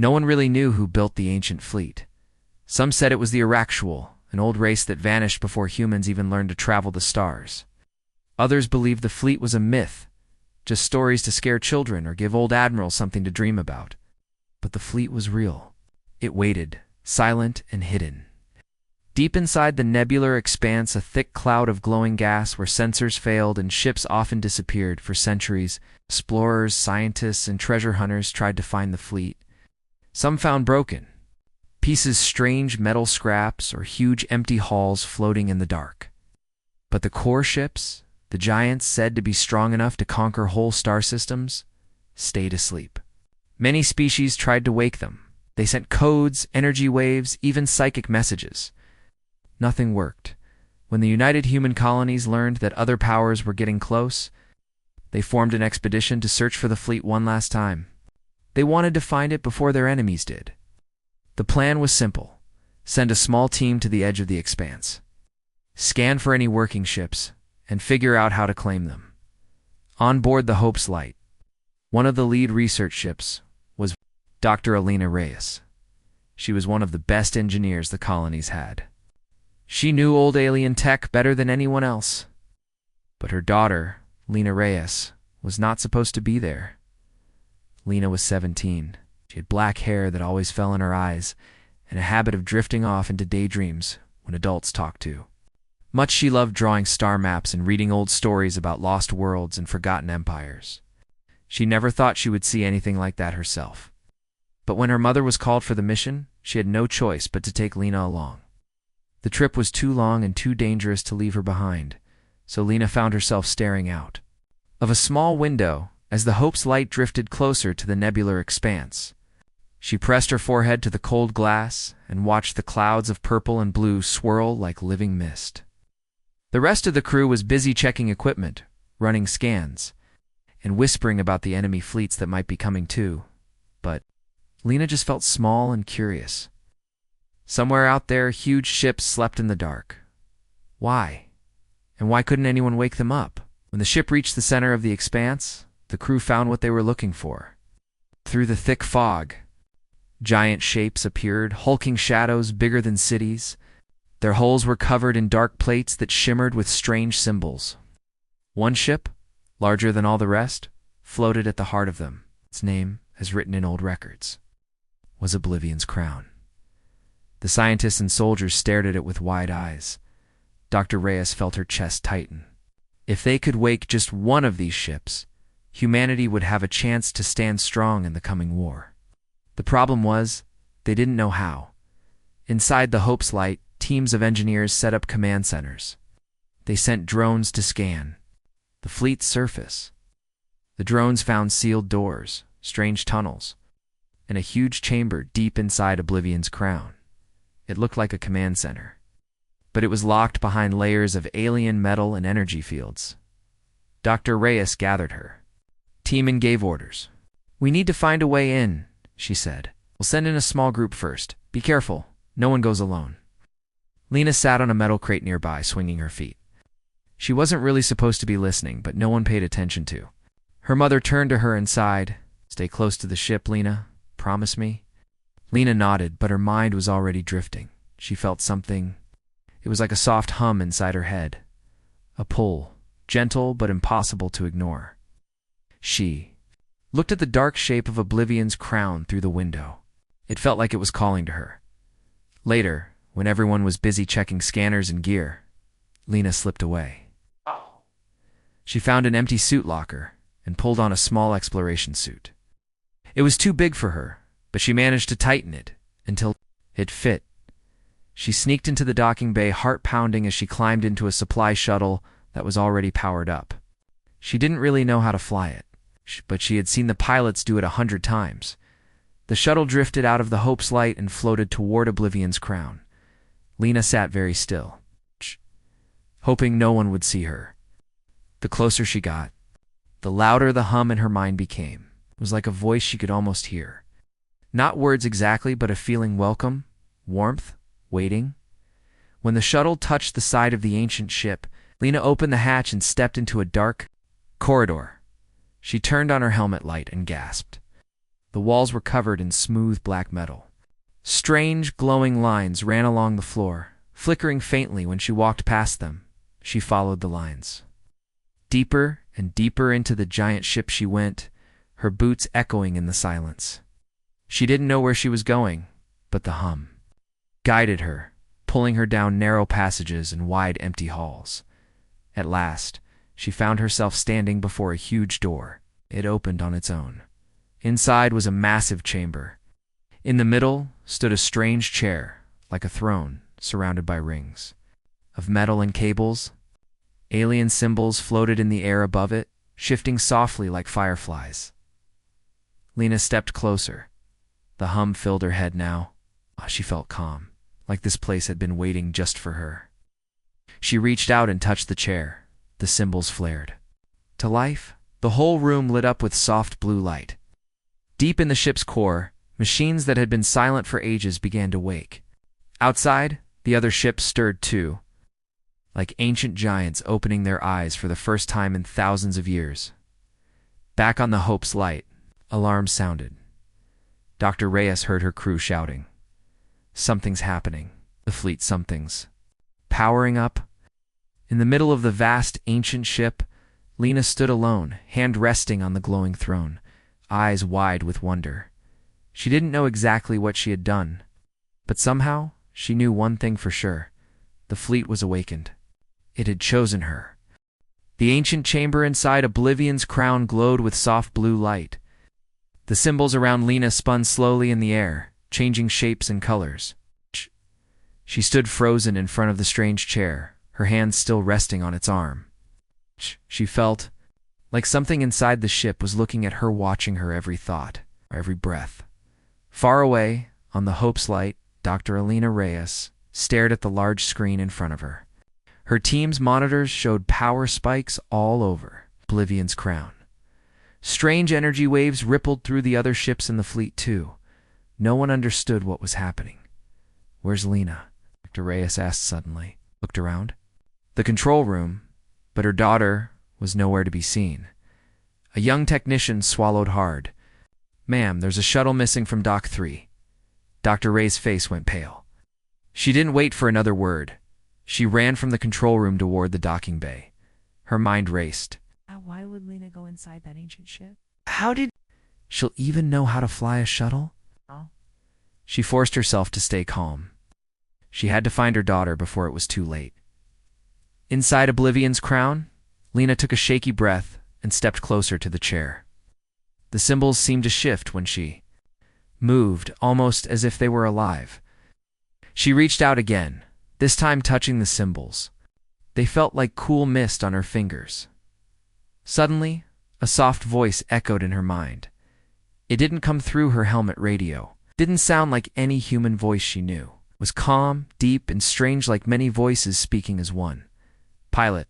No one really knew who built the ancient fleet. Some said it was the Araxual, an old race that vanished before humans even learned to travel the stars. Others believed the fleet was a myth, just stories to scare children or give old admirals something to dream about. But the fleet was real. It waited, silent and hidden. Deep inside the nebular expanse, a thick cloud of glowing gas where sensors failed and ships often disappeared for centuries, explorers, scientists, and treasure hunters tried to find the fleet. Some found broken pieces, strange metal scraps, or huge empty hulls floating in the dark. But the core ships, the giants said to be strong enough to conquer whole star systems, stayed asleep. Many species tried to wake them. They sent codes, energy waves, even psychic messages. Nothing worked. When the United Human Colonies learned that other powers were getting close, they formed an expedition to search for the fleet one last time. They wanted to find it before their enemies did. The plan was simple. Send a small team to the edge of the expanse. Scan for any working ships, and figure out how to claim them. On board the Hope's Light, one of the lead research ships was Dr. Alina Reyes. She was one of the best engineers the colonies had. She knew old alien tech better than anyone else. But her daughter, Lena Reyes, was not supposed to be there. Lena was 17. She had black hair that always fell in her eyes, and a habit of drifting off into daydreams when adults talked to. Much she loved drawing star maps and reading old stories about lost worlds and forgotten empires. She never thought she would see anything like that herself. But when her mother was called for the mission, she had no choice but to take Lena along. The trip was too long and too dangerous to leave her behind, so Lena found herself staring out of a small window as the Hope's Light drifted closer to the nebular expanse. She pressed her forehead to the cold glass and watched the clouds of purple and blue swirl like living mist. The rest of the crew was busy checking equipment, running scans, and whispering about the enemy fleets that might be coming too. But Lena just felt small and curious. Somewhere out there, huge ships slept in the dark. Why? And why couldn't anyone wake them up? When the ship reached the center of the expanse, the crew found what they were looking for. Through the thick fog, giant shapes appeared, hulking shadows bigger than cities. Their hulls were covered in dark plates that shimmered with strange symbols. One ship, larger than all the rest, floated at the heart of them. Its name, as written in old records, was Oblivion's Crown. The scientists and soldiers stared at it with wide eyes. Dr. Reyes felt her chest tighten. If they could wake just one of these ships, humanity would have a chance to stand strong in the coming war. The problem was, they didn't know how. Inside the Hope's Light, teams of engineers set up command centers. They sent drones to scan the fleet's surface. The drones found sealed doors, strange tunnels, and a huge chamber deep inside Oblivion's Crown. It looked like a command center, but it was locked behind layers of alien metal and energy fields. Dr. Reyes gathered her team and gave orders. "We need to find a way in," she said. "We'll send in a small group first. Be careful, no one goes alone." Lena sat on a metal crate nearby, swinging her feet. She wasn't really supposed to be listening, but no one paid attention to. Her mother turned to her and sighed. "Stay close to the ship, Lena. Promise me?" Lena nodded, but her mind was already drifting. She felt something. It was like a soft hum inside her head. A pull, gentle but impossible to ignore. She looked at the dark shape of Oblivion's Crown through the window. It felt like it was calling to her. Later, when everyone was busy checking scanners and gear, Lena slipped away. She found an empty suit locker and pulled on a small exploration suit. It was too big for her, but she managed to tighten it until it fit. She sneaked into the docking bay, heart pounding as she climbed into a supply shuttle that was already powered up. She didn't really know how to fly it, but she had seen the pilots do it 100 times. The shuttle drifted out of the Hope's Light and floated toward Oblivion's Crown. Lena sat very still, hoping no one would see her. The closer she got, the louder the hum in her mind became. It was like a voice she could almost hear. Not words exactly, but a feeling: welcome, warmth, waiting. When the shuttle touched the side of the ancient ship, Lena opened the hatch and stepped into a dark corridor. She turned on her helmet light and gasped. The walls were covered in smooth black metal. Strange, glowing lines ran along the floor, flickering faintly when she walked past them. She followed the lines. Deeper and deeper into the giant ship she went, her boots echoing in the silence. She didn't know where she was going, but the hum guided her, pulling her down narrow passages and wide empty halls. At last, she found herself standing before a huge door. It opened on its own. Inside was a massive chamber. In the middle stood a strange chair, like a throne, surrounded by rings of metal and cables. Alien symbols floated in the air above it, shifting softly like fireflies. Lena stepped closer. The hum filled her head now. She felt calm, like this place had been waiting just for her. She reached out and touched the chair. The symbols flared to life. The whole room lit up with soft blue light. Deep in the ship's core, machines that had been silent for ages began to wake. Outside, the other ships stirred too, like ancient giants opening their eyes for the first time in thousands of years. Back on the Hope's light, alarms sounded. Dr. Reyes heard her crew shouting. Something's happening. The fleet something's powering up. In the middle of the vast, ancient ship, Lena stood alone, hand resting on the glowing throne, eyes wide with wonder. She didn't know exactly what she had done, but somehow she knew one thing for sure. The fleet was awakened. It had chosen her. The ancient chamber inside Oblivion's crown glowed with soft blue light. The symbols around Lena spun slowly in the air, changing shapes and colors. She stood frozen in front of the strange chair, her hands still resting on its arm. She felt like something inside the ship was looking at her, watching her every thought, every breath. Far away, on the Hope's light, Dr. Elena Reyes stared at the large screen in front of her. Her team's monitors showed power spikes all over Oblivion's crown. Strange energy waves rippled through the other ships in the fleet too. No one understood what was happening. "Where's Lena?" Dr. Reyes asked suddenly. Looked around. The control room, but her daughter was nowhere to be seen. A young technician swallowed hard. "Ma'am, there's a shuttle missing from Dock 3. Dr. Ray's face went pale. She didn't wait for another word. She ran from the control room toward the docking bay. Her mind raced. Why would Lena go inside that ancient ship? How did... She'll even know how to fly a shuttle? Oh. She forced herself to stay calm. She had to find her daughter before it was too late. Inside Oblivion's crown, Lena took a shaky breath and stepped closer to the chair. The symbols seemed to shift when she moved, almost as if they were alive. She reached out again, this time touching the symbols. They felt like cool mist on her fingers. Suddenly, a soft voice echoed in her mind. It didn't come through her helmet radio. It didn't sound like any human voice she knew. It was calm, deep, and strange, like many voices speaking as one. "Pilot."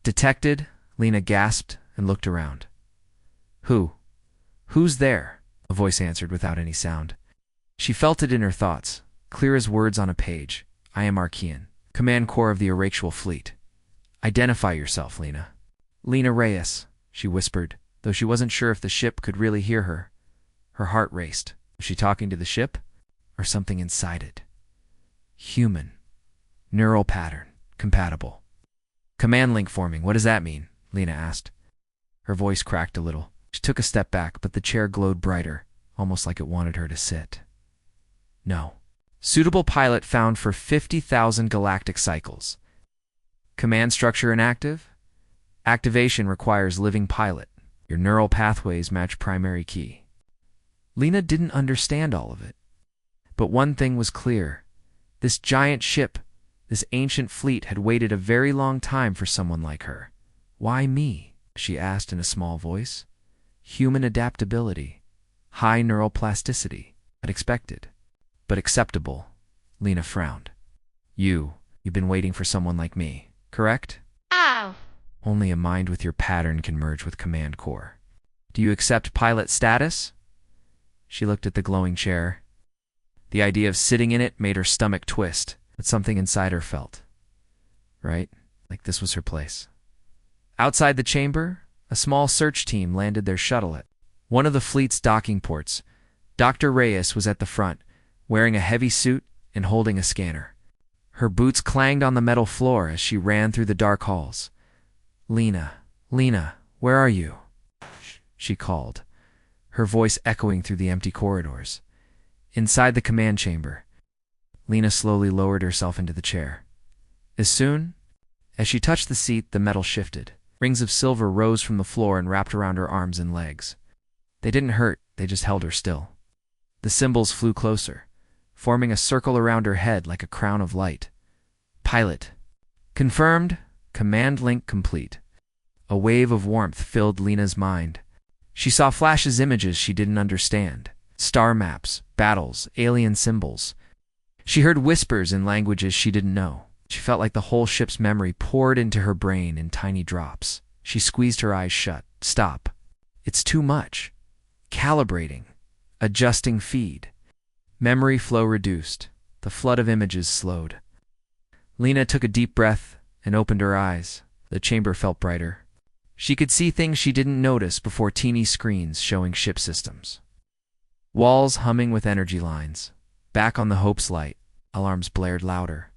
"Detected?" Lena gasped and looked around. "Who? Who's there?" a voice answered without any sound. She felt it in her thoughts, clear as words on a page. "I am Archean, Command Corps of the Orcs Fleet. Identify yourself, Lena." "Lena Reyes," she whispered, though she wasn't sure if the ship could really hear her. Her heart raced. Was she talking to the ship? Or something inside it? Human. Neural pattern. Compatible. "Command link forming. What does that mean?" Lena asked. Her voice cracked a little. She took a step back, but the chair glowed brighter, almost like it wanted her to sit. "No. Suitable pilot found for 50,000 galactic cycles. Command structure inactive? Activation requires living pilot. Your neural pathways match primary key." Lena didn't understand all of it. But one thing was clear. This giant ship, this ancient fleet, had waited a very long time for someone like her. "Why me?" she asked in a small voice. Human adaptability, high neural plasticity, unexpected, but acceptable. Lena frowned. You've been waiting for someone like me, correct?" Ow! "Only a mind with your pattern can merge with Command Corps. Do you accept pilot status?" She looked at the glowing chair. The idea of sitting in it made her stomach twist, but something inside her felt right, like this was her place. Outside the chamber, a small search team landed their shuttle at one of the fleet's docking ports, Dr. Reyes was at the front, wearing a heavy suit and holding a scanner. Her boots clanged on the metal floor as she ran through the dark halls. "Lena, Lena, where are you?" she called, her voice echoing through the empty corridors. Inside the command chamber, Lena slowly lowered herself into the chair. As soon as she touched the seat, the metal shifted. Rings of silver rose from the floor and wrapped around her arms and legs. They didn't hurt, they just held her still. The symbols flew closer, forming a circle around her head like a crown of light. Pilot. Confirmed. Command link complete. A wave of warmth filled Lena's mind. She saw flashes, images she didn't understand. Star maps, battles, alien symbols. She heard whispers in languages she didn't know. She felt like the whole ship's memory poured into her brain in tiny drops. She squeezed her eyes shut. Stop. It's too much. Calibrating. Adjusting feed. Memory flow reduced. The flood of images slowed. Lena took a deep breath and opened her eyes. The chamber felt brighter. She could see things she didn't notice before, teeny screens showing ship systems. Walls humming with energy lines. Back on the Hope's light, alarms blared louder.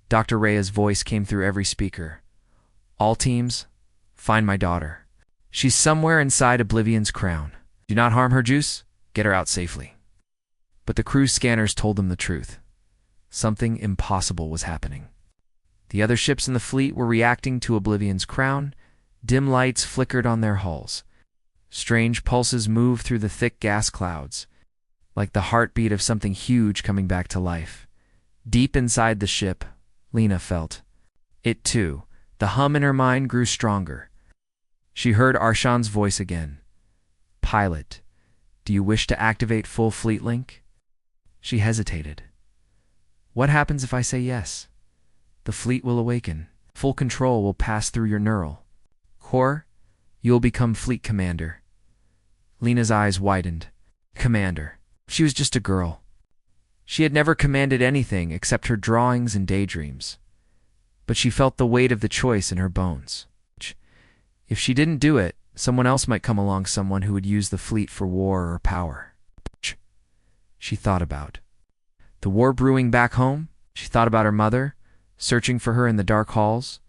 Dr. Rhea's voice came through every speaker. "All teams, find my daughter. She's somewhere inside Oblivion's crown. Do not harm her, Juice. Get her out safely." But the crew's scanners told them the truth. Something impossible was happening. The other ships in the fleet were reacting to Oblivion's crown. Dim lights flickered on their hulls. Strange pulses moved through the thick gas clouds, like the heartbeat of something huge coming back to life. Deep inside the ship, Lena felt it too. The hum in her mind grew stronger. She heard Arshan's voice again. "Pilot, do you wish to activate full fleet link?" She hesitated. "What happens if I say yes?" "The fleet will awaken. Full control will pass through your neural core. You will become fleet commander." Lena's eyes widened. Commander. She was just a girl. She had never commanded anything except her drawings and daydreams. But she felt the weight of the choice in her bones. If she didn't do it, someone else might come along, someone who would use the fleet for war or power. She thought about the war brewing back home. She thought about her mother, searching for her in the dark halls.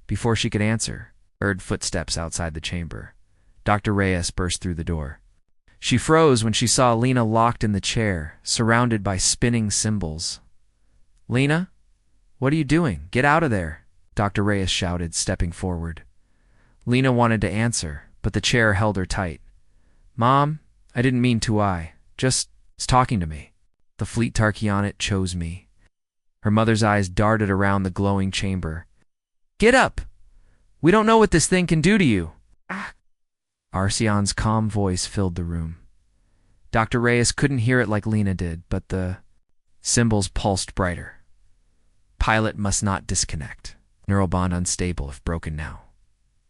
Before she could answer, heard footsteps outside the chamber. Dr. Reyes burst through the door. She froze when she saw Lena locked in the chair, surrounded by spinning symbols. "Lena, what are you doing? Get out of there," Dr. Reyes shouted, stepping forward. Lena wanted to answer, but the chair held her tight. "Mom, I didn't mean to. Just it's talking to me. The fleet Tarky on it chose me." Her mother's eyes darted around the glowing chamber. "Get up! We don't know what this thing can do to you." Arsion's calm voice filled the room. Dr. Reyes couldn't hear it like Lena did, but the symbols pulsed brighter. "Pilot must not disconnect. Neural bond unstable if broken now.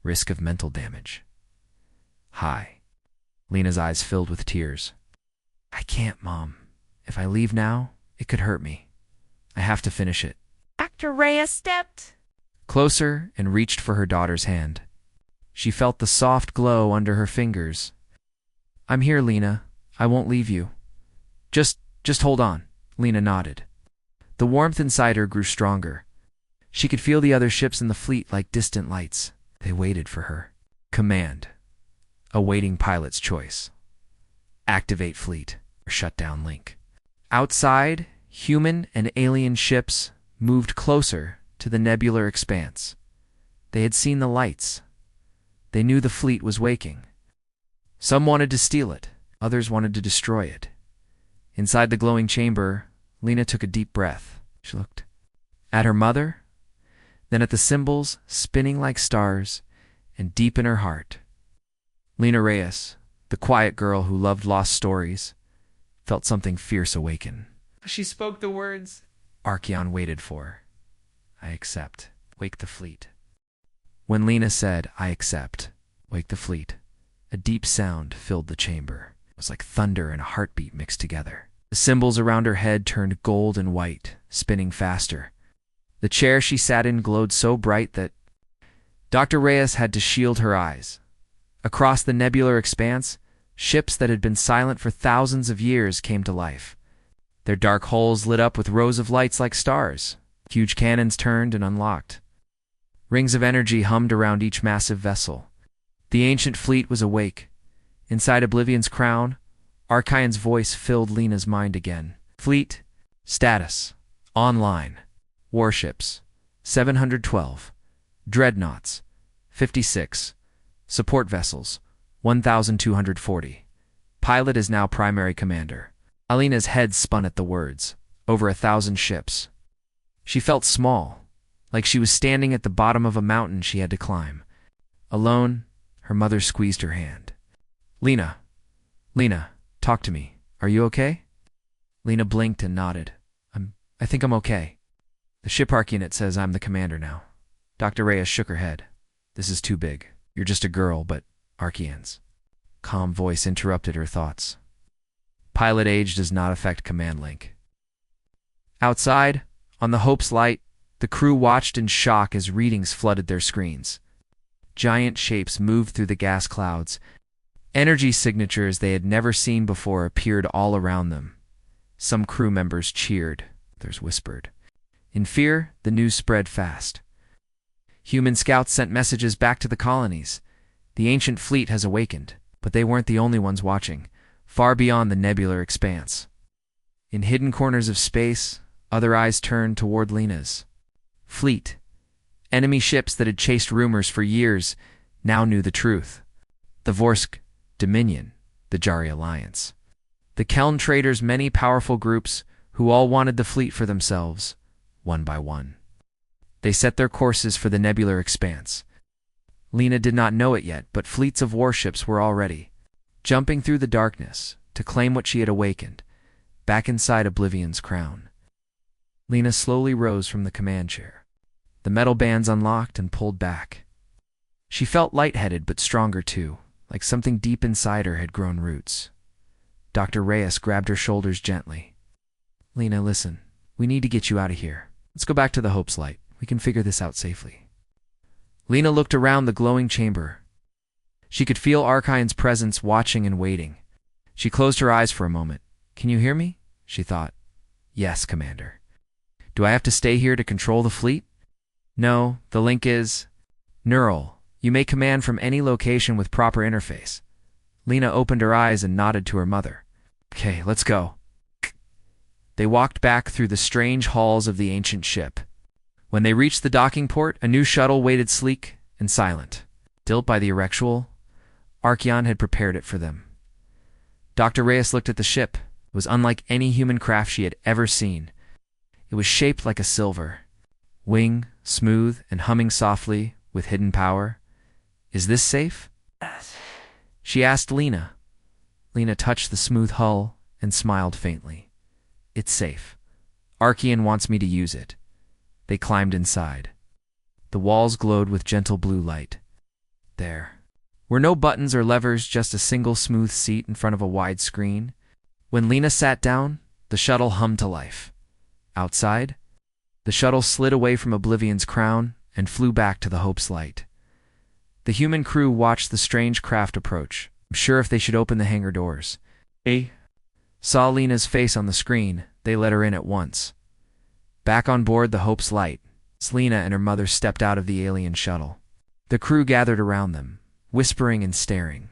Risk of mental damage. High." Lena's eyes filled with tears. "I can't, Mom. If I leave now, it could hurt me. I have to finish it." Dr. Reyes stepped closer and reached for her daughter's hand. She felt the soft glow under her fingers. "I'm here, Lena. I won't leave you. Just hold on." Lena nodded. The warmth inside her grew stronger. She could feel the other ships in the fleet like distant lights. They waited for her. Command. Awaiting pilot's choice. Activate fleet or shut down link. Outside, human and alien ships moved closer to the nebular expanse. They had seen the lights. They knew the fleet was waking. Some wanted to steal it. Others wanted to destroy it. Inside the glowing chamber, Lena took a deep breath. She looked at her mother, then at the symbols spinning like stars, and deep in her heart, Lena Reyes, the quiet girl who loved lost stories, felt something fierce awaken. She spoke the words Archeon waited for. "I accept. Wake the fleet." When Lena said, "I accept. Wake the fleet," a deep sound filled the chamber. It was like thunder and a heartbeat mixed together. The symbols around her head turned gold and white, spinning faster. The chair she sat in glowed so bright that Dr. Reyes had to shield her eyes. Across the nebular expanse, Ships that had been silent for thousands of years came to life. Their dark hulls lit up with rows of lights like stars. Huge cannons turned and unlocked. Rings of energy hummed around each massive vessel. The ancient fleet was awake. Inside Oblivion's crown, Archaon's voice filled Lena's mind again. Fleet, status, online, warships, 712, dreadnoughts, 56, support vessels, 1,240. Pilot is now primary commander. Alina's head spun at the words. Over 1,000 ships. She felt small, like she was standing at the bottom of a mountain she had to climb. Alone, her mother squeezed her hand. Lena, talk to me. Are you okay? Lena blinked and nodded. I think I'm okay. The ship Archaon says I'm the commander now. Dr. Reyes shook her head. This is too big. You're just a girl, but Archaon's calm voice interrupted her thoughts. Pilot age does not affect command link. Outside, on the Hope's light, the crew watched in shock as readings flooded their screens. Giant shapes moved through the gas clouds. Energy signatures they had never seen before appeared all around them. Some crew members cheered, others whispered. In fear, the news spread fast. Human scouts sent messages back to the colonies. The ancient fleet has awakened, but they weren't the only ones watching, far beyond the nebular expanse. In hidden corners of space, other eyes turned toward Lena's fleet. Enemy ships that had chased rumors for years now knew the truth. The Vorsk Dominion, the Jari Alliance. The Keln traders' many powerful groups who all wanted the fleet for themselves, one by one. They set their courses for the nebular expanse. Lena did not know it yet, but fleets of warships were already jumping through the darkness to claim what she had awakened, back inside Oblivion's crown. Lena slowly rose from the command chair. The metal bands unlocked and pulled back. She felt lightheaded but stronger too, like something deep inside her had grown roots. Dr. Reyes grabbed her shoulders gently. Lena, listen. We need to get you out of here. Let's go back to the Hope's light. We can figure this out safely. Lena looked around the glowing chamber. She could feel Archaon's presence watching and waiting. She closed her eyes for a moment. Can you hear me? She thought. Yes, Commander. Do I have to stay here to control the fleet? No, the link is neural. You may command from any location with proper interface. Lena opened her eyes and nodded to her mother. Okay, let's go. They walked back through the strange halls of the ancient ship. When they reached the docking port, a new shuttle waited sleek and silent. Built by the Erectual, Archaon had prepared it for them. Dr. Reyes looked at the ship. It was unlike any human craft she had ever seen. It was shaped like a silver. Wing, smooth, and humming softly with hidden power. Is this safe? Yes. She asked Lena. Lena touched the smooth hull and smiled faintly. It's safe. Archaon wants me to use it. They climbed inside. The walls glowed with gentle blue light. There were no buttons or levers, just a single smooth seat in front of a wide screen. When Lena sat down, the shuttle hummed to life. Outside, the shuttle slid away from Oblivion's crown and flew back to the Hope's light. The human crew watched the strange craft approach, unsure if they should open the hangar doors. They saw Lena's face on the screen. They let her in at once. Back on board the Hope's light, Lena and her mother stepped out of the alien shuttle. The crew gathered around them, whispering and staring.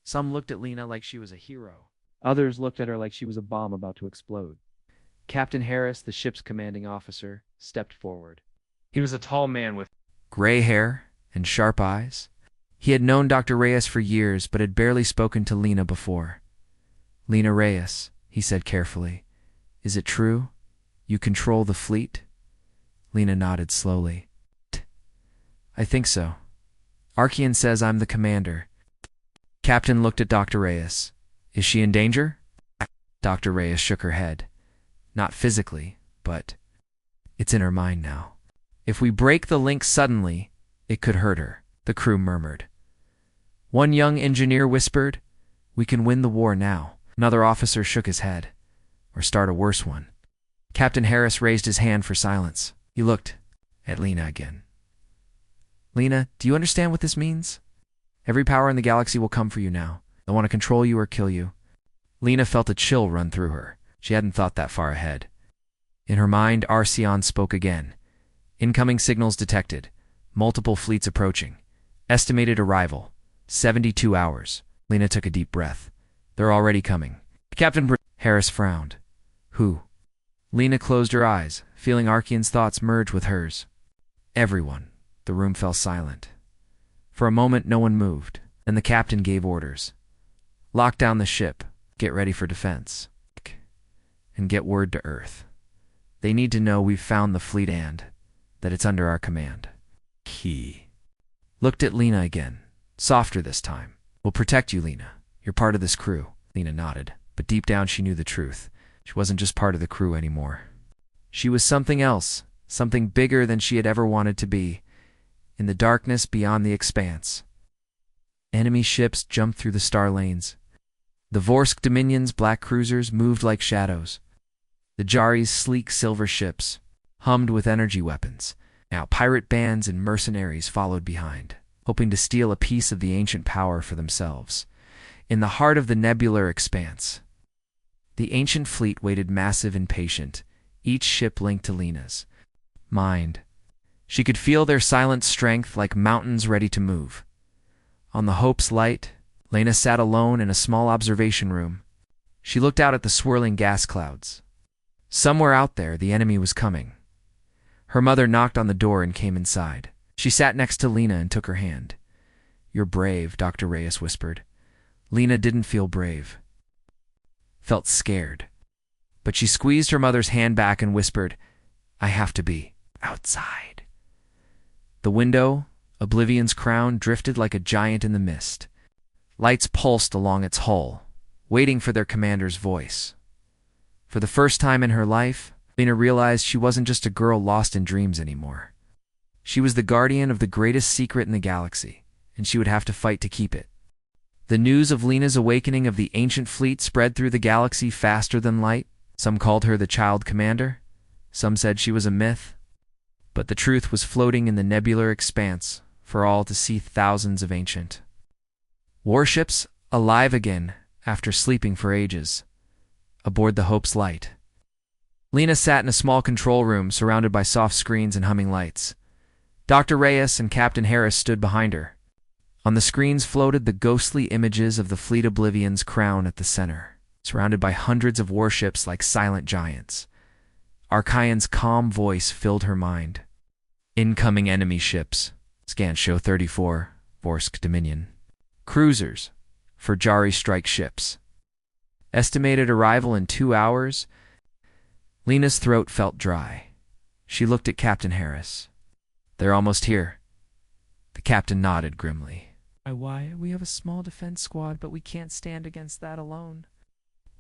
Some looked at Lena like she was a hero. Others looked at her like she was a bomb about to explode. Captain Harris, the ship's commanding officer, stepped forward. He was a tall man with gray hair and sharp eyes. He had known Dr. Reyes for years, but had barely spoken to Lena before. Lena Reyes, he said carefully. Is it true? You control the fleet? Lena nodded slowly. I think so. Archaon says I'm the commander. Captain looked at Dr. Reyes. Is she in danger? Dr. Reyes shook her head. Not physically, but it's in her mind now. If we break the link suddenly, it could hurt her, the crew murmured. One young engineer whispered, we can win the war now. Another officer shook his head. Or start a worse one. Captain Harris raised his hand for silence. He looked at Lena again. Lena, do you understand what this means? Every power in the galaxy will come for you now. They'll want to control you or kill you. Lena felt a chill run through her. She hadn't thought that far ahead. In her mind, Arceon spoke again. Incoming signals detected. Multiple fleets approaching. Estimated arrival. 72 hours. Lena took a deep breath. They're already coming. Harris frowned. Who? Lena closed her eyes, feeling Arceon's thoughts merge with hers. Everyone. The room fell silent. For a moment, no one moved. Then the captain gave orders. Lock down the ship. Get ready for defense. And get word to Earth. They need to know we've found the fleet and that it's under our command. He looked at Lena again, softer this time. We'll protect you, Lena. You're part of this crew. Lena nodded, but deep down she knew the truth. She wasn't just part of the crew anymore. She was something else, something bigger than she had ever wanted to be, in the darkness beyond the expanse. Enemy ships jumped through the star lanes. The Vorsk Dominion's black cruisers moved like shadows. The Jari's sleek silver ships hummed with energy weapons. Now pirate bands and mercenaries followed behind, hoping to steal a piece of the ancient power for themselves. In the heart of the nebular expanse, the ancient fleet waited massive and patient, each ship linked to Lena's mind. She could feel their silent strength like mountains ready to move. On the Hope's light, Lena sat alone in a small observation room. She looked out at the swirling gas clouds. Somewhere out there, the enemy was coming. Her mother knocked on the door and came inside. She sat next to Lena and took her hand. You're brave, Dr. Reyes whispered. Lena didn't feel brave. Felt scared. But she squeezed her mother's hand back and whispered, I have to be outside. The window, Oblivion's crown, drifted like a giant in the mist. Lights pulsed along its hull, waiting for their commander's voice. For the first time in her life, Lena realized she wasn't just a girl lost in dreams anymore. She was the guardian of the greatest secret in the galaxy, and she would have to fight to keep it. The news of Lena's awakening of the ancient fleet spread through the galaxy faster than light. Some called her the child commander. Some said she was a myth. But the truth was floating in the nebular expanse for all to see. Thousands of ancient warships alive again after sleeping for ages, aboard the Hope's light. Lena sat in a small control room surrounded by soft screens and humming lights. Dr. Reyes and Captain Harris stood behind her. On the screens floated the ghostly images of the fleet Oblivion's crown at the center, surrounded by hundreds of warships like silent giants. Archaion's calm voice filled her mind. Incoming enemy ships. Scan show 34, Vorsk Dominion. Cruisers, for Jari strike ships. Estimated arrival in 2 hours. Lena's throat felt dry. She looked at Captain Harris. They're almost here. The captain nodded grimly. Why, we have a small defense squad, but we can't stand against that alone.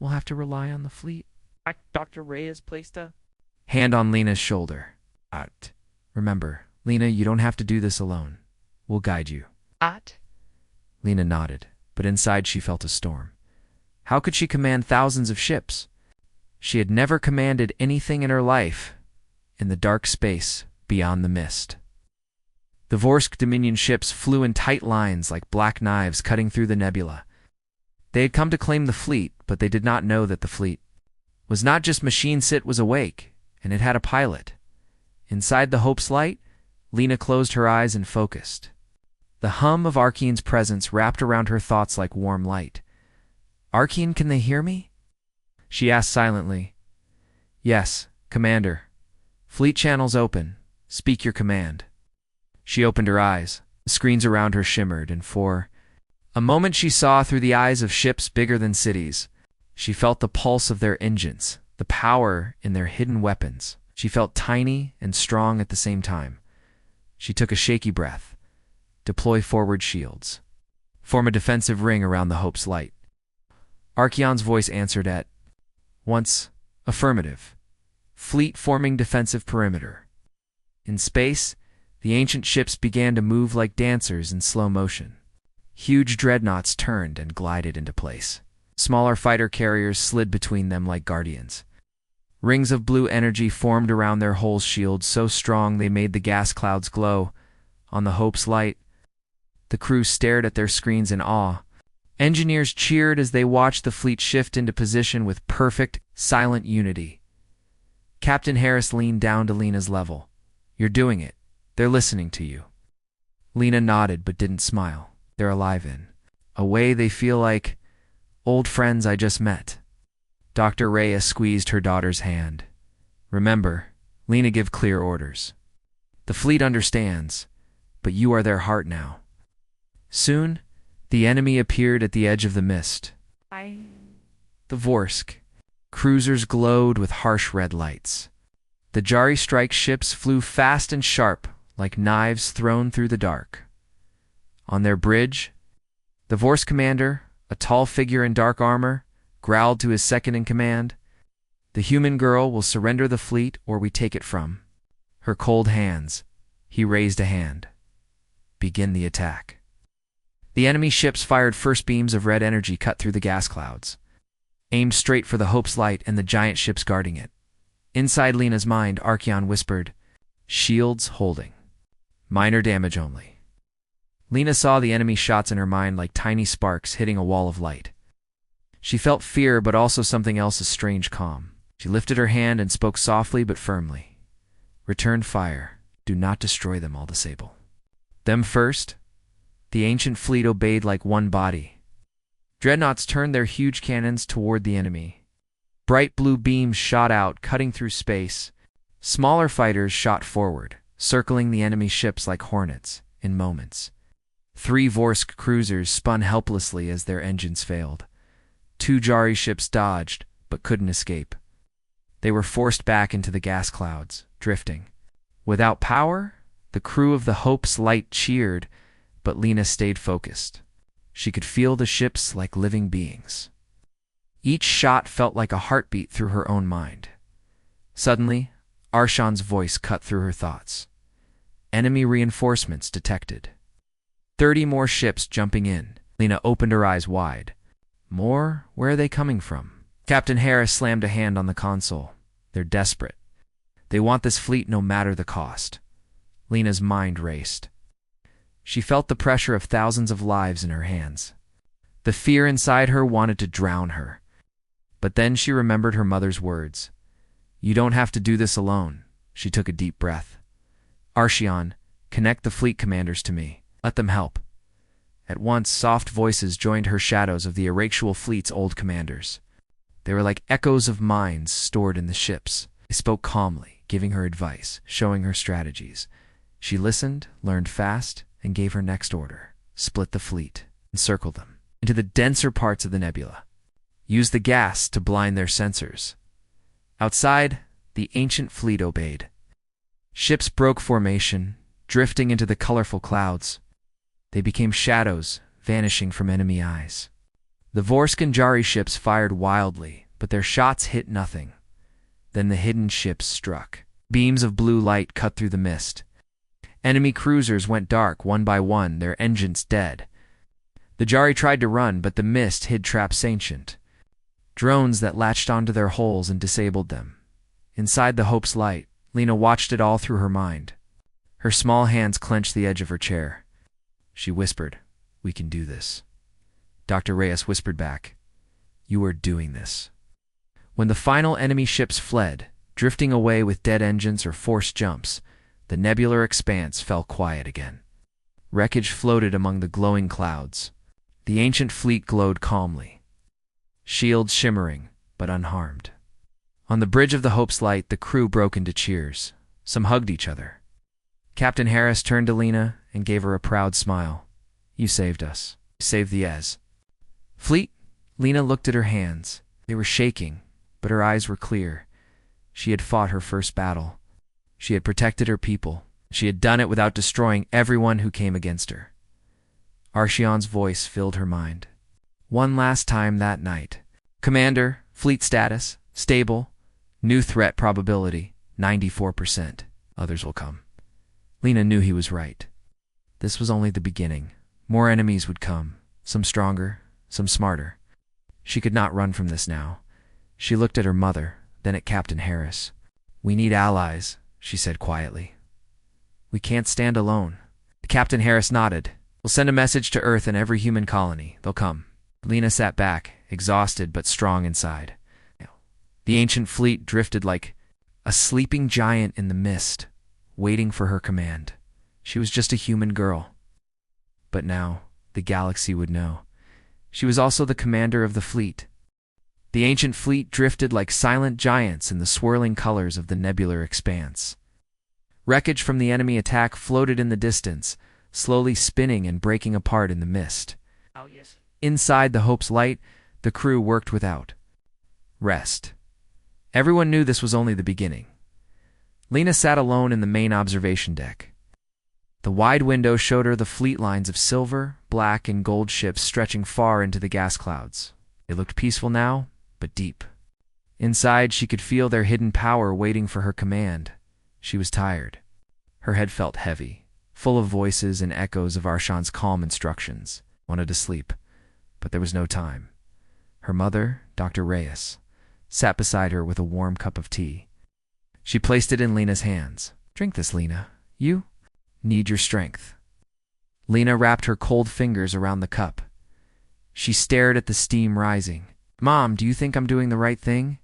We'll have to rely on the fleet. Dr. Reyes placed a hand on Lena's shoulder. Remember, Lena, you don't have to do this alone. We'll guide you. Lena nodded, but inside she felt a storm. How could she command thousands of ships? She had never commanded anything in her life in the dark space beyond the mist. The Vorsk Dominion ships flew in tight lines like black knives cutting through the nebula. They had come to claim the fleet, but they did not know that the fleet was not just machines. It was awake, and it had a pilot. Inside the Hope's light, Lena closed her eyes and focused. The hum of Archeon's presence wrapped around her thoughts like warm light. Archeon, can they hear me? She asked silently. Yes, Commander. Fleet channels open. Speak your command. She opened her eyes. The screens around her shimmered, and for a moment she saw through the eyes of ships bigger than cities. She felt the pulse of their engines, the power in their hidden weapons. She felt tiny and strong at the same time. She took a shaky breath. Deploy forward shields. Form a defensive ring around the Hope's light. Archeon's voice answered at once. Affirmative. Fleet forming defensive perimeter. In space, the ancient ships began to move like dancers in slow motion. Huge dreadnoughts turned and glided into place. Smaller fighter carriers slid between them like guardians. Rings of blue energy formed around their hull shields so strong they made the gas clouds glow. On the Hope's light, the crew stared at their screens in awe. Engineers cheered as they watched the fleet shift into position with perfect, silent unity. Captain Harris leaned down to Lena's level. "You're doing it. They're listening to you." Lena nodded but didn't smile. "They're alive in a way they feel like old friends I just met." Dr. Reyes squeezed her daughter's hand. "Remember, Lena, give clear orders. The fleet understands, but you are their heart now." Soon, the enemy appeared at the edge of the mist. The Vorsk. Cruisers glowed with harsh red lights. The Jari strike ships flew fast and sharp, like knives thrown through the dark. On their bridge, the Vorsk commander, a tall figure in dark armor, growled to his second-in-command, "The human girl will surrender the fleet or we take it from her cold hands." He raised a hand. "Begin the attack." The enemy ships fired first beams of red energy cut through the gas clouds, aimed straight for the Hope's light and the giant ships guarding it. Inside Lena's mind, Archeon whispered, "Shields holding. Minor damage only." Lena saw the enemy shots in her mind like tiny sparks hitting a wall of light. She felt fear, but also something else, a strange calm. She lifted her hand and spoke softly but firmly. "Return fire. Do not destroy them, all disable them first." The ancient fleet obeyed like one body. Dreadnoughts turned their huge cannons toward the enemy. Bright blue beams shot out, cutting through space. Smaller fighters shot forward, circling the enemy ships like hornets. In moments, 3 Vorsk cruisers spun helplessly as their engines failed. 2 Jari ships dodged, but couldn't escape. They were forced back into the gas clouds, drifting. Without power, the crew of the Hope's light cheered, but Lena stayed focused. She could feel the ships like living beings. Each shot felt like a heartbeat through her own mind. Suddenly, Arshan's voice cut through her thoughts. Enemy reinforcements detected. 30 more ships jumping in. Lena opened her eyes wide. More? Where are they coming from? Captain Harris slammed a hand on the console. They're desperate. They want this fleet no matter the cost. Lena's mind raced. She felt the pressure of thousands of lives in her hands. The fear inside her wanted to drown her. But then she remembered her mother's words. "You don't have to do this alone." She took a deep breath. "Arshion, connect the fleet commanders to me. Let them help." At once, soft voices joined her shadows of the Awaken fleet's old commanders. They were like echoes of minds stored in the ships. They spoke calmly, giving her advice, showing her strategies. She listened, learned fast, and gave her next order. Split the fleet, encircle them into the denser parts of the nebula. Use the gas to blind their sensors. Outside, the ancient fleet obeyed. Ships broke formation, drifting into the colorful clouds. They became shadows, vanishing from enemy eyes. The Vorsk and Jari ships fired wildly, but their shots hit nothing. Then the hidden ships struck. Beams of blue light cut through the mist. Enemy cruisers went dark one by one, their engines dead. The Jari tried to run, but the mist hid traps ancient. Drones that latched onto their holes and disabled them. Inside the Hope's light, Lena watched it all through her mind. Her small hands clenched the edge of her chair. She whispered, "We can do this." Dr. Reyes whispered back, "You are doing this." When the final enemy ships fled, drifting away with dead engines or forced jumps, the nebular expanse fell quiet again. Wreckage floated among the glowing clouds. The ancient fleet glowed calmly, shields shimmering, but unharmed. On the bridge of the Hope's light, the crew broke into cheers. Some hugged each other. Captain Harris turned to Lena and gave her a proud smile. "You saved us. You saved the Ez." Fleet? Lena looked at her hands. They were shaking, but her eyes were clear. She had fought her first battle. She had protected her people. She had done it without destroying everyone who came against her. Arshion's voice filled her mind. One last time that night. "Commander, fleet status, stable, new threat probability, 94%. Others will come." Lena knew he was right. This was only the beginning. More enemies would come, some stronger, some smarter. She could not run from this now. She looked at her mother, then at Captain Harris. "We need allies," she said quietly. "We can't stand alone." Captain Harris nodded. "We'll send a message to Earth and every human colony. They'll come." Lena sat back, exhausted but strong inside. The ancient fleet drifted like a sleeping giant in the mist, waiting for her command. She was just a human girl. But now, the galaxy would know. She was also the commander of the fleet. The ancient fleet drifted like silent giants in the swirling colors of the nebular expanse. Wreckage from the enemy attack floated in the distance, slowly spinning and breaking apart in the mist. Oh, yes. Inside the Hope's light, the crew worked without rest. Everyone knew this was only the beginning. Lena sat alone in the main observation deck. The wide window showed her the fleet lines of silver, black, and gold ships stretching far into the gas clouds. They looked peaceful now, but deep. Inside, she could feel their hidden power waiting for her command. She was tired. Her head felt heavy, full of voices and echoes of Arshan's calm instructions. Wanted to sleep, but there was no time. Her mother, Dr. Reyes, sat beside her with a warm cup of tea. She placed it in Lena's hands. "Drink this, Lena. You need your strength." Lena wrapped her cold fingers around the cup. She stared at the steam rising. "Mom, do you think I'm doing the right thing?"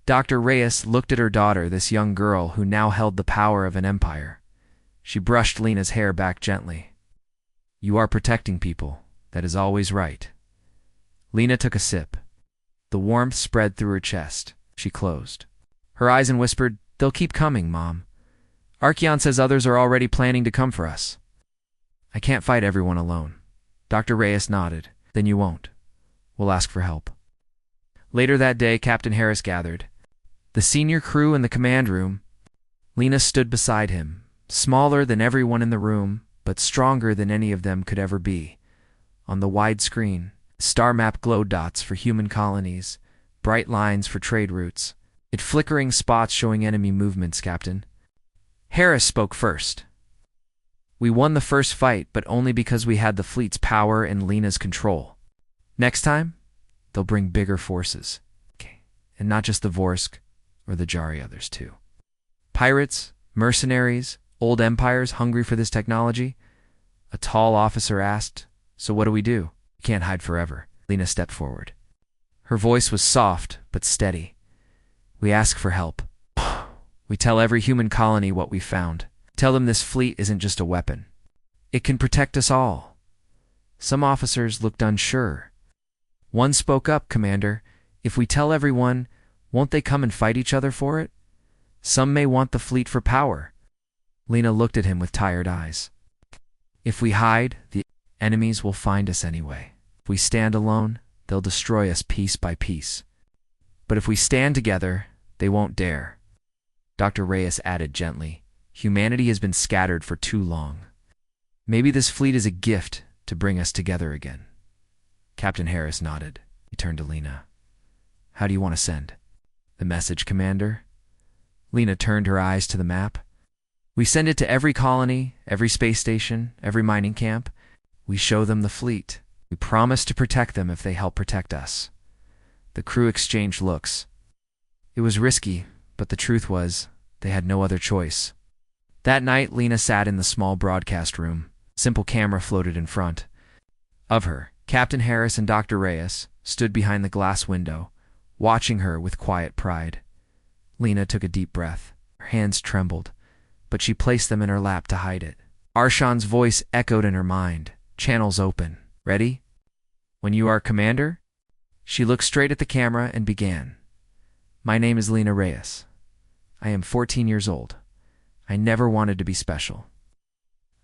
Dr. Reyes looked at her daughter, this young girl who now held the power of an empire. She brushed Lena's hair back gently. "You are protecting people. That is always right." Lena took a sip. The warmth spread through her chest. She closed her eyes and whispered, "They'll keep coming, Mom. Archeon says others are already planning to come for us." "I can't fight everyone alone." Dr. Reyes nodded. "Then you won't. We'll ask for help." Later that day, Captain Harris gathered the senior crew in the command room. Lena stood beside him, smaller than everyone in the room, but stronger than any of them could ever be. On the wide screen, star map glowed dots for human colonies, bright lines for trade routes, and flickering spots showing enemy movements, Captain. Harris spoke first. "We won the first fight, but only because we had the fleet's power and Lena's control. Next time, they'll bring bigger forces. Okay. And not just the Vorsk or the Jari, others too. Pirates, mercenaries, old empires hungry for this technology?" A tall officer asked. "So what do we do? We can't hide forever." Lena stepped forward. Her voice was soft but steady. "We ask for help. We tell every human colony what we found. Tell them this fleet isn't just a weapon. It can protect us all." Some officers looked unsure. One spoke up, "Commander, if we tell everyone, won't they come and fight each other for it? Some may want the fleet for power." Lena looked at him with tired eyes. "If we hide, the enemies will find us anyway. If we stand alone, they'll destroy us piece by piece. But if we stand together, they won't dare." Dr. Reyes added gently, "Humanity has been scattered for too long. Maybe this fleet is a gift to bring us together again." Captain Harris nodded. He turned to Lena. "How do you want to send the message, Commander?" Lena turned her eyes to the map. "We send it to every colony, every space station, every mining camp. We show them the fleet. We promise to protect them if they help protect us." The crew exchanged looks. It was risky, but the truth was, they had no other choice. That night, Lena sat in the small broadcast room. A simple camera floated in front of her. Captain Harris and Dr. Reyes stood behind the glass window, watching her with quiet pride. Lena took a deep breath. Her hands trembled, but she placed them in her lap to hide it. Arshan's voice echoed in her mind, channels open. "Ready? When you are commander?" She looked straight at the camera and began. "My name is Lena Reyes. I am 14 years old. I never wanted to be special.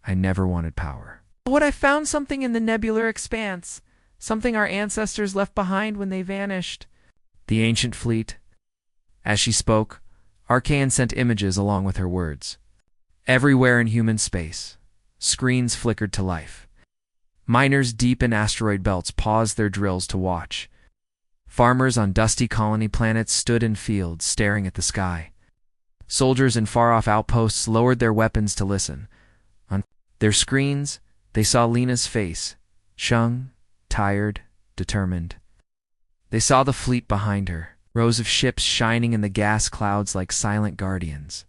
I never wanted power. What I found something in the nebular expanse. Something our ancestors left behind when they vanished." The ancient fleet. As she spoke, Archean sent images along with her words. Everywhere in human space, screens flickered to life. Miners deep in asteroid belts paused their drills to watch. Farmers on dusty colony planets stood in fields, staring at the sky. Soldiers in far-off outposts lowered their weapons to listen. On their screens, they saw Lena's face, young, tired, determined. They saw the fleet behind her, rows of ships shining in the gas clouds like silent guardians.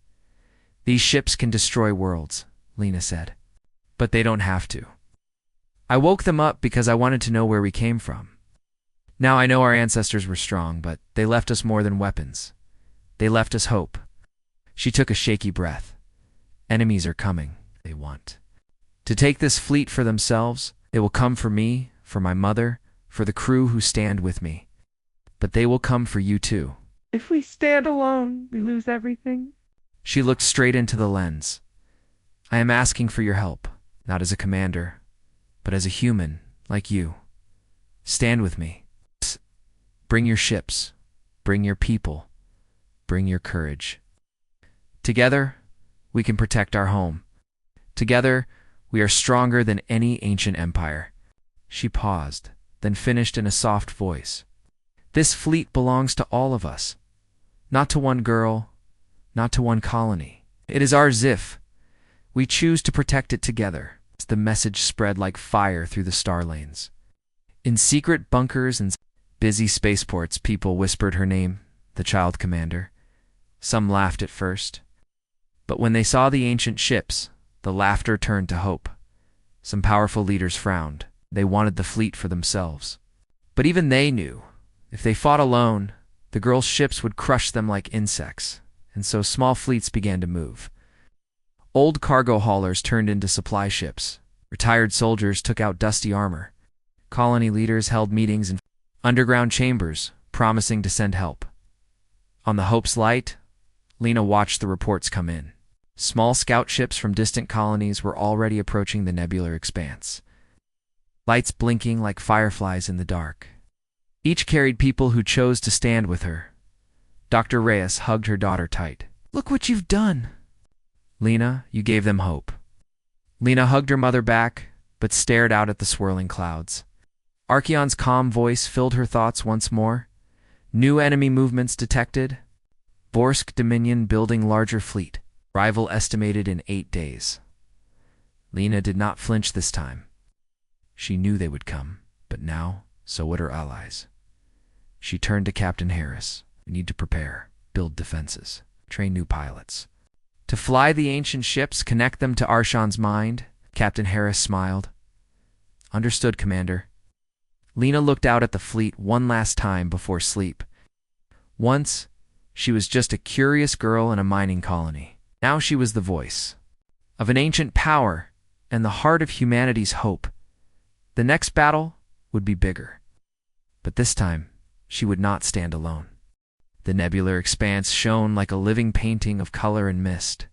"These ships can destroy worlds," Lena said. "But they don't have to. I woke them up because I wanted to know where we came from. Now I know our ancestors were strong, but they left us more than weapons. They left us hope. She took a shaky breath. Enemies are coming. They want to take this fleet for themselves. They will come for me, for my mother, for the crew who stand with me. But they will come for you too. If we stand alone, we lose everything. She looked straight into the lens. I am asking for your help, not as a commander, but as a human, like you. Stand with me. Bring your ships. Bring your people. Bring your courage. Together, we can protect our home. Together, we are stronger than any ancient empire. She paused, then finished in a soft voice. This fleet belongs to all of us. Not to one girl, not to one colony. It is our Scifi. We choose to protect it together. The message spread like fire through the star lanes. In secret bunkers and busy spaceports, people whispered her name, the child commander. Some laughed at first. But when they saw the ancient ships, the laughter turned to hope. Some powerful leaders frowned. They wanted the fleet for themselves. But even they knew, if they fought alone, the girls' ships would crush them like insects, and so small fleets began to move. Old cargo haulers turned into supply ships. Retired soldiers took out dusty armor. Colony leaders held meetings in underground chambers, promising to send help. On the Hope's light, Lena watched the reports come in. Small scout ships from distant colonies were already approaching the nebular expanse. Lights blinking like fireflies in the dark. Each carried people who chose to stand with her. Dr. Reyes hugged her daughter tight. Look what you've done. Lena, you gave them hope. Lena hugged her mother back, but stared out at the swirling clouds. Archeon's calm voice filled her thoughts once more. New enemy movements detected. Borsk Dominion building larger fleet. Rival estimated in 8 days. Lena did not flinch this time. She knew they would come, but now, so would her allies. She turned to Captain Harris. We need to prepare, build defenses, train new pilots. To fly the ancient ships, connect them to Arshan's mind, Captain Harris smiled. Understood, Commander. Lena looked out at the fleet one last time before sleep. Once, she was just a curious girl in a mining colony. Now she was the voice of an ancient power and the heart of humanity's hope. The next battle would be bigger. But this time, she would not stand alone. The nebular expanse shone like a living painting of color and mist.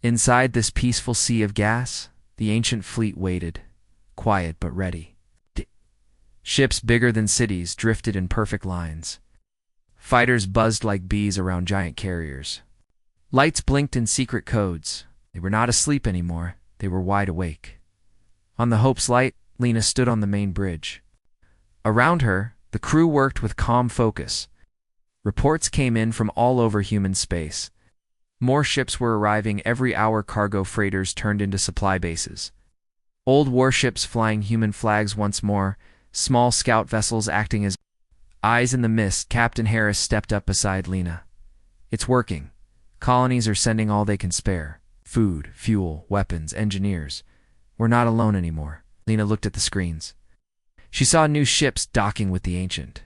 Inside this peaceful sea of gas, the ancient fleet waited, quiet but ready. Ships bigger than cities drifted in perfect lines. Fighters buzzed like bees around giant carriers. Lights blinked in secret codes. They were not asleep anymore. They were wide awake. On the Hope's light, Lena stood on the main bridge. Around her, the crew worked with calm focus. Reports came in from all over human space. More ships were arriving every hour. Cargo freighters turned into supply bases. Old warships flying human flags once more, small scout vessels acting as eyes in the mist. Captain Harris stepped up beside Lena. It's working. Colonies are sending all they can spare. Food, fuel, weapons, engineers. We're not alone anymore. Lena looked at the screens. She saw new ships docking with the ancient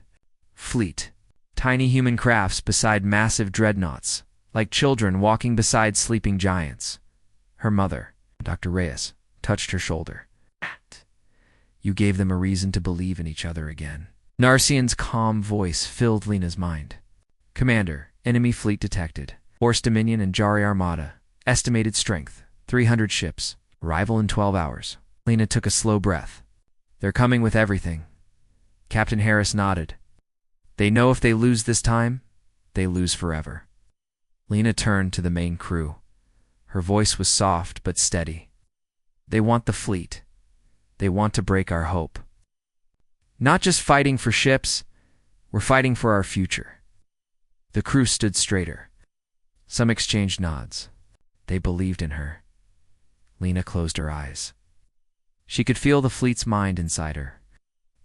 fleet. Tiny human crafts beside massive dreadnoughts, like children walking beside sleeping giants. Her mother, Dr. Reyes, touched her shoulder. You gave them a reason to believe in each other again. Narcian's calm voice filled Lena's mind. Commander, enemy fleet detected. Borsk Dominion and Jari Armada. Estimated strength, 300 ships. Arrival in 12 hours. Lena took a slow breath. They're coming with everything. Captain Harris nodded. They know if they lose this time, they lose forever. Lena turned to the main crew. Her voice was soft but steady. They want the fleet. They want to break our hope. Not just fighting for ships, we're fighting for our future. The crew stood straighter. Some exchanged nods. They believed in her. Lena closed her eyes. She could feel the fleet's mind inside her.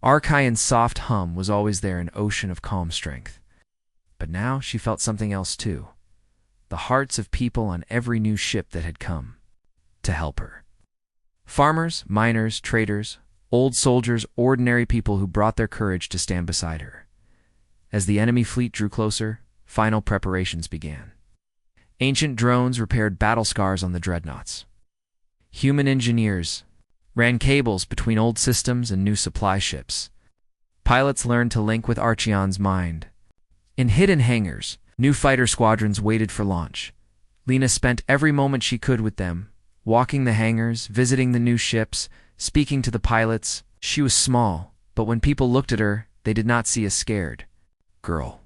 Archaion's soft hum was always there, an ocean of calm strength. But now she felt something else too. The hearts of people on every new ship that had come to help her. Farmers, miners, traders, Old soldiers, ordinary people who brought their courage to stand beside her. As the enemy fleet drew closer, final preparations began. Ancient drones repaired battle scars on the dreadnoughts. Human engineers ran cables between old systems and new supply ships. Pilots learned to link with Archeon's mind. In hidden hangars, new fighter squadrons waited for launch. Lena spent every moment she could with them, walking the hangars, visiting the new ships, speaking to the pilots. She was small, but when people looked at her, they did not see a scared girl.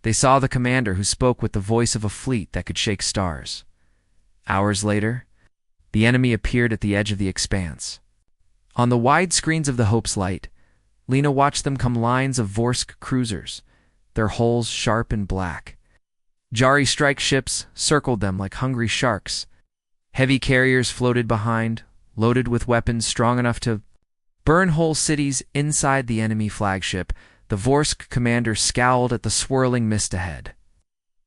They saw the commander who spoke with the voice of a fleet that could shake stars. Hours later, the enemy appeared at the edge of the expanse. On the wide screens of the Hope's Light, Lena watched them come lines of Vorsk cruisers, their hulls sharp and black. Jari strike ships circled them like hungry sharks. Heavy carriers floated behind, loaded with weapons strong enough to burn whole cities. Inside the enemy flagship, the Vorsk commander scowled at the swirling mist ahead.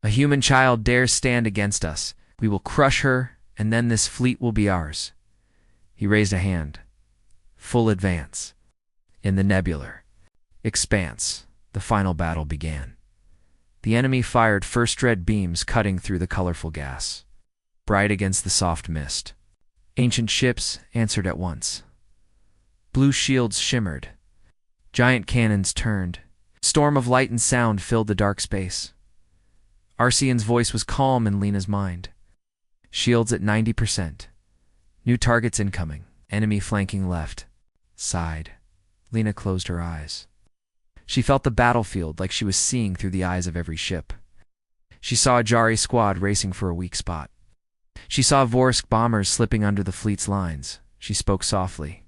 "A human child dares stand against us. We will crush her, and then this fleet will be ours." He raised a hand. Full advance. In the nebular expanse, the final battle began. The enemy fired first red beams cutting through the colorful gas, bright against the soft mist. Ancient ships answered at once. Blue shields shimmered. Giant cannons turned. Storm of light and sound filled the dark space. Arceon's voice was calm in Lena's mind. Shields at 90%. New targets incoming. Enemy flanking left. Sighed. Lena closed her eyes. She felt the battlefield like she was seeing through the eyes of every ship. She saw a Jari squad racing for a weak spot. She saw Vorsk bombers slipping under the fleet's lines. She spoke softly.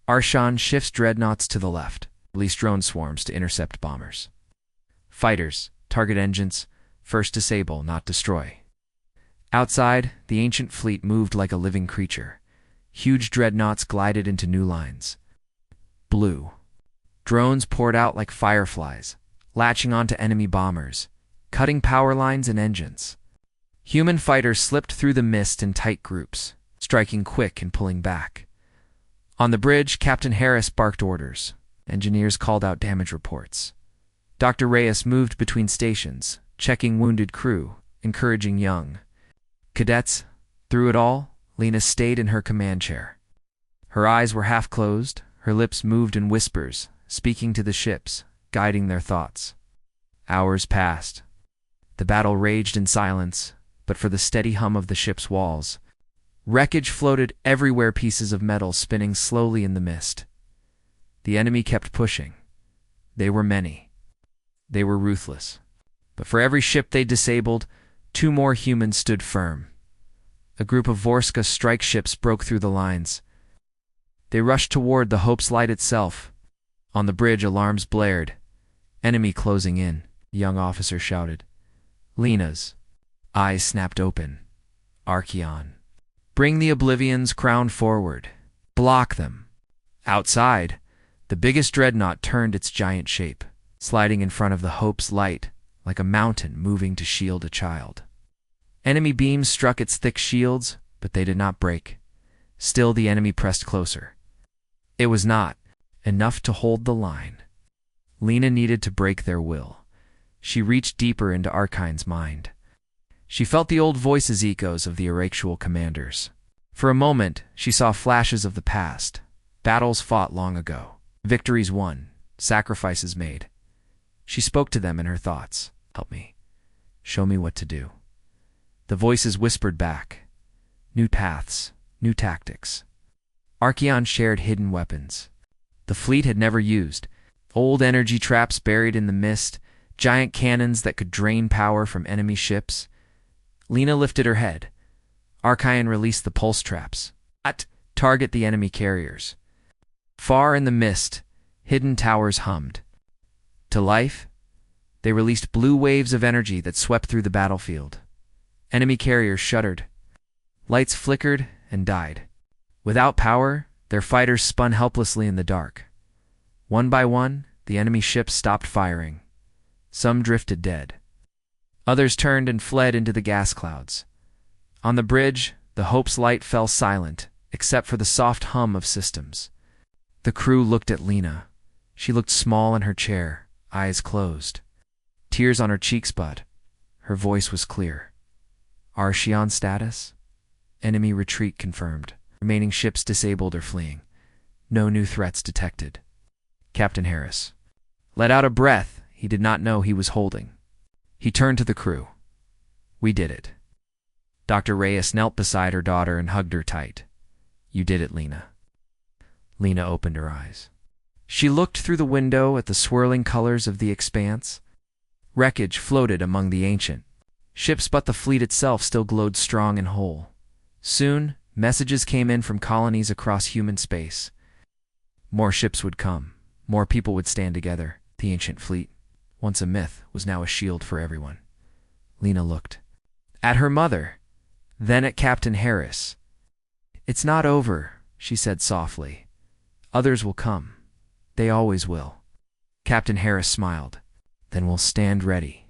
Archon shifts dreadnoughts to the left. Release drone swarms to intercept bombers. Fighters, target engines, first disable, not destroy. Outside, the ancient fleet moved like a living creature. Huge dreadnoughts glided into new lines. Blue. Drones poured out like fireflies, latching onto enemy bombers, cutting power lines and engines. Human fighters slipped through the mist in tight groups, striking quick and pulling back. On the bridge, Captain Harris barked orders. Engineers called out damage reports. Dr. Reyes moved between stations, checking wounded crew, encouraging young cadets. Through it all, Lena stayed in her command chair. Her eyes were half closed, her lips moved in whispers, speaking to the ships, guiding their thoughts. Hours passed. The battle raged in silence, but for the steady hum of the ship's walls. Wreckage floated everywhere, pieces of metal spinning slowly in the mist. The enemy kept pushing. They were many. They were ruthless. But for every ship they disabled, 2 more humans stood firm. A group of Vorska strike ships broke through the lines. They rushed toward the Hope's Light itself. On the bridge, alarms blared. "Enemy closing in," the young officer shouted. Lena's eyes snapped open. Archeon. "Bring the Oblivion's crown forward. Block them." Outside, the biggest dreadnought turned its giant shape, sliding in front of the Hope's Light like a mountain moving to shield a child. Enemy beams struck its thick shields, but they did not break. Still, the enemy pressed closer. It was not enough to hold the line. Lena needed to break their will. She reached deeper into Archeon's mind. She felt the old voices, echoes of the Oractual commanders. For a moment, she saw flashes of the past. Battles fought long ago. Victories won. Sacrifices made. She spoke to them in her thoughts. "Help me. Show me what to do." The voices whispered back. New paths. New tactics. Archeon shared hidden weapons the fleet had never used. Old energy traps buried in the mist. Giant cannons that could drain power from enemy ships. Lena lifted her head. Archeon released the pulse traps. Target the enemy carriers. Far in the mist, hidden towers hummed. To life, they released blue waves of energy that swept through the battlefield. Enemy carriers shuddered. Lights flickered and died. Without power, their fighters spun helplessly in the dark. One by one, the enemy ships stopped firing. Some drifted dead. Others turned and fled into the gas clouds. On the bridge, the Hope's Light fell silent, except for the soft hum of systems. The crew looked at Lena. She looked small in her chair, eyes closed. Tears on her cheeks, but her voice was clear. Archeon status? Enemy retreat confirmed. Remaining ships disabled or fleeing. No new threats detected. Captain Harris let out a breath he did not know he was holding. He turned to the crew. We did it. Dr. Reyes knelt beside her daughter and hugged her tight. You did it, Lena. Lena opened her eyes. She looked through the window at the swirling colors of the expanse. Wreckage floated among the ancient ships, but the fleet itself still glowed strong and whole. Soon, messages came in from colonies across human space. More ships would come. More people would stand together. The ancient fleet, once a myth, was now a shield for everyone. Lena looked at her mother, then at Captain Harris. It's not over, she said softly. Others will come. They always will. Captain Harris smiled. Then we'll stand ready.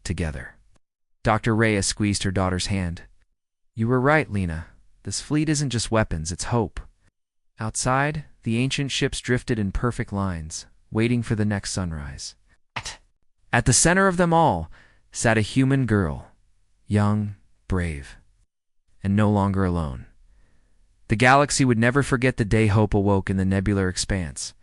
Together. Dr. Reyes squeezed her daughter's hand. You were right, Lena. This fleet isn't just weapons, it's hope. Outside, the ancient ships drifted in perfect lines, waiting for the next sunrise. At the center of them all sat a human girl, young, brave, and no longer alone. The galaxy would never forget the day hope awoke in the nebular expanse.